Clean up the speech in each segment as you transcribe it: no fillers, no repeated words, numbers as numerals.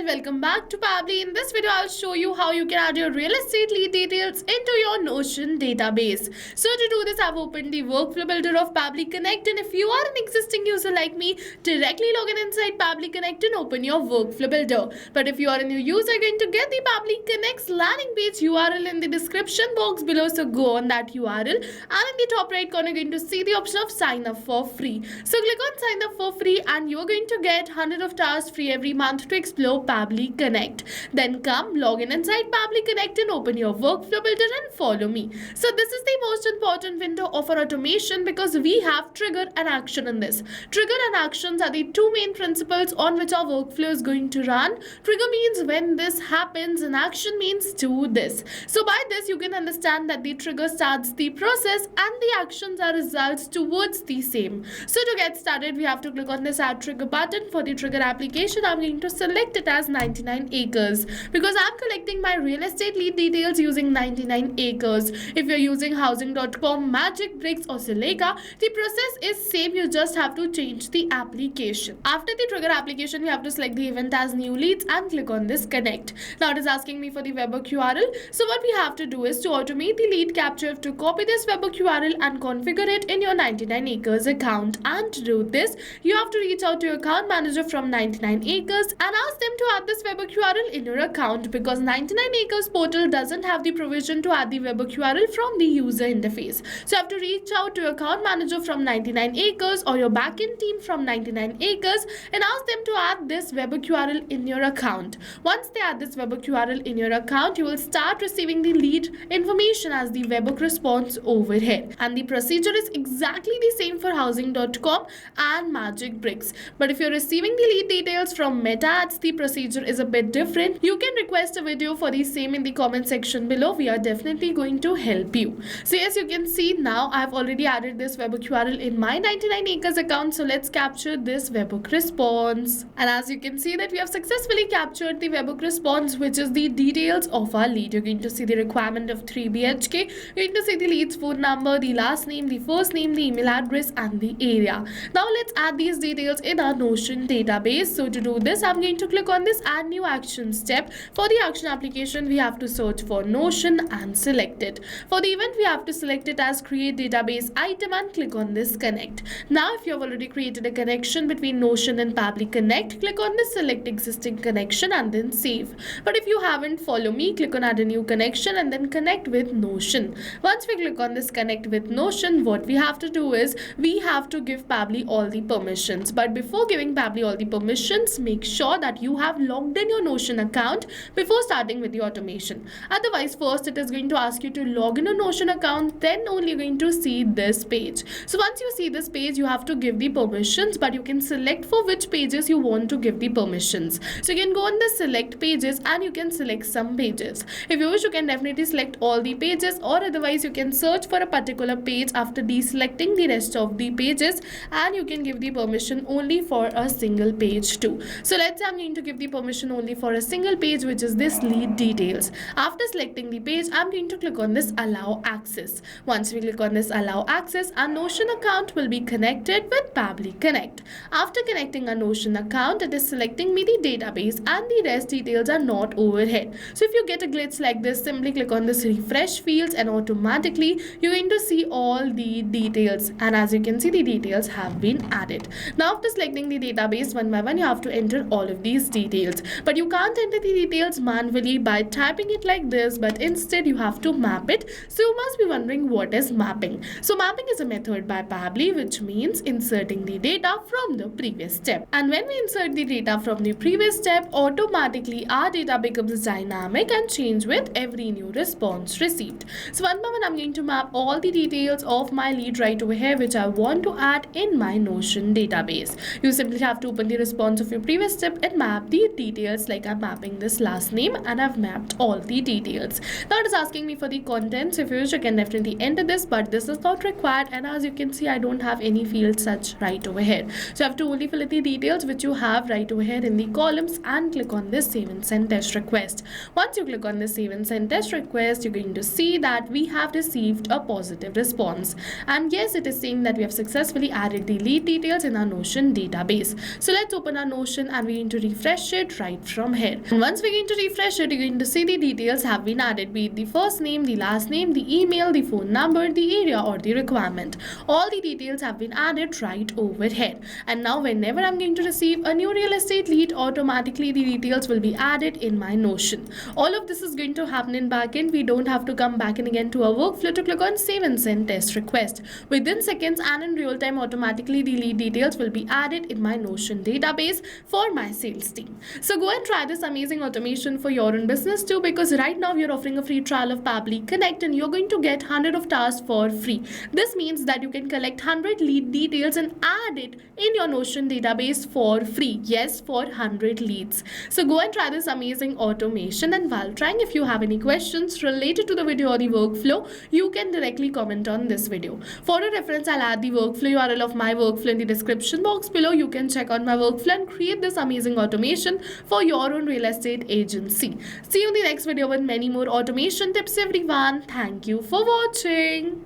welcome back to Pabbly. In this video, I'll show you how you can add your real estate lead details into your Notion database. So to do this, I've opened the workflow builder of Pabbly Connect, and if you are an existing user like me, directly log in inside Pabbly Connect and open your workflow builder. But if you are a new user, you're going to get the Pabbly Connect's landing page URL in the description box below, so go on that URL, and in the top right corner, you're going to see the option of sign up for free. So click on sign up for free, and you're going to get 100 of tasks free every month to explore Pabbly Connect. Then come log in inside Pabbly Connect and open your workflow builder and follow me. So this is the most important window of our automation because we have trigger and action in this. Trigger and actions are the two main principles on which our workflow is going to run. Trigger means when this happens and action means do this. So by this you can understand that the trigger starts the process and the actions are results towards the same. So to get started, we have to click on this add trigger button. For the trigger application, I'm going to select it as 99 acres because I'm collecting my real estate lead details using 99 acres. If you're using housing.com, MagicBricks or Selega, the process is same. You just have to change the application. After the trigger application, we have to select the event as new leads and click on this connect. Now it is asking me for the webhook URL. So what we have to do is to automate the lead capture, to copy this webhook URL and configure it in your 99 acres account. And to do this, you have to reach out to your account manager from 99 acres and ask them to add this webhook URL in your account because 99 acres portal doesn't have the provision to add the webhook URL from the user interface. So you have to reach out to your account manager from 99 acres or your backend team from 99 acres and ask them to add this webhook URL in your account. Once they add this webhook URL in your account, you will start receiving the lead information as the webhook response over here. And the procedure is exactly the same for housing.com and MagicBricks. But if you're receiving the lead details from Meta Ads, the procedure is a bit different. You can request a video for the same in the comment section below. We are definitely going to help you. So yes, you can see now I've already added this webhook URL in my 99 acres account. So let's capture this webhook response. And as you can see that we have successfully captured the webhook response, which is the details of our lead. You're going to see the requirement of 3 BHK. You're going to see the lead's phone number, the last name, the first name, the email address, and the area. Now let's add these details in our Notion database. So to do this, I'm going to click on this add new action step. For the action application, we have to search for Notion and select it. For the event, we have to select it as create database item and click on this connect. Now if you have already created a connection between Notion and Pabbly Connect, click on this select existing connection and then save. But if you haven't, follow me, click on add a new connection and then connect with Notion. Once we click on this connect with Notion, what we have to do is we have to give Pabbly all the permissions. But before giving Pabbly all the permissions, make sure that you have logged in your Notion account before starting with the automation. Otherwise, first it is going to ask you to log in a Notion account, then only you're going to see this page. So once you see this page, you have to give the permissions, but you can select for which pages you want to give the permissions. So you can go on the select pages and you can select some pages. If you wish, you can definitely select all the pages, or otherwise you can search for a particular page after deselecting the rest of the pages, and you can give the permission only for a single page too. So let's say I'm going to give the permission only for a single page, which is this lead details. After selecting the page, I'm going to click on this allow access. Once we click on this allow access, our Notion account will be connected with Pabbly Connect. After connecting a Notion account, it is selecting me the database and the rest details are not overhead. So if you get a glitch like this, simply click on this refresh fields and automatically you're going to see all the details. And as you can see, the details have been added. Now after selecting the database one by one, you have to enter all of these details. But you can't enter the details manually by typing it like this, but instead you have to map it. So you must be wondering what is mapping. So mapping is a method by Pabbly which means inserting the data from the previous step. And when we insert the data from the previous step, automatically our data becomes dynamic and change with every new response received. So one by one, I'm going to map all the details of my lead right over here, which I want to add in my Notion database. You simply have to open the response of your previous step and map the details, like I'm mapping this last name and I've mapped all the details. Now it is asking me for the contents. If you wish, you can definitely enter this, but this is not required. And as you can see, I don't have any fields such right over here. So you have to only fill in the details which you have right over here in the columns and click on this save and send test request. Once you click on this save and send test request, you're going to see that we have received a positive response. And yes, it is saying that we have successfully added the lead details in our Notion database. So let's open our Notion and we're going to refresh it. it right from here. And once we're going to refresh it, you're going to see the details have been added, be it the first name, the last name, the email, the phone number, the area or the requirement. All the details have been added right over here. And now whenever I'm going to receive a new real estate lead, automatically the details will be added in my Notion. All of this is going to happen in backend. We don't have to come back in again to our workflow to click on save and send test request. Within seconds and in real time, automatically the lead details will be added in my Notion database for my sales team. So go and try this amazing automation for your own business too, because right now we are offering a free trial of Pabbly Connect and you're going to get 100 of tasks for free. This means that you can collect 100 lead details and add it in your Notion database for free. Yes, for 100 leads. So go and try this amazing automation, and while trying, if you have any questions related to the video or the workflow, you can directly comment on this video. For a reference, I'll add the workflow URL of my workflow in the description box below. You can check out my workflow and create this amazing automation for your own real estate agency. See you in the next video with many more automation tips, everyone. Thank you for watching.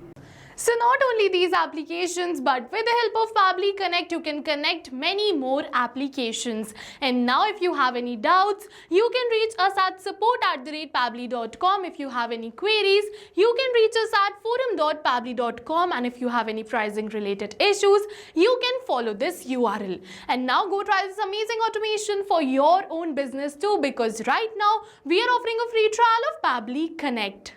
So not only these applications, but with the help of Pabbly Connect, you can connect many more applications. And now if you have any doubts, you can reach us at support@pabbly.com. If you have any queries, you can reach us at forum.pabbly.com. And if you have any pricing related issues, you can follow this URL. And now go try this amazing automation for your own business too, because right now we are offering a free trial of Pabbly Connect.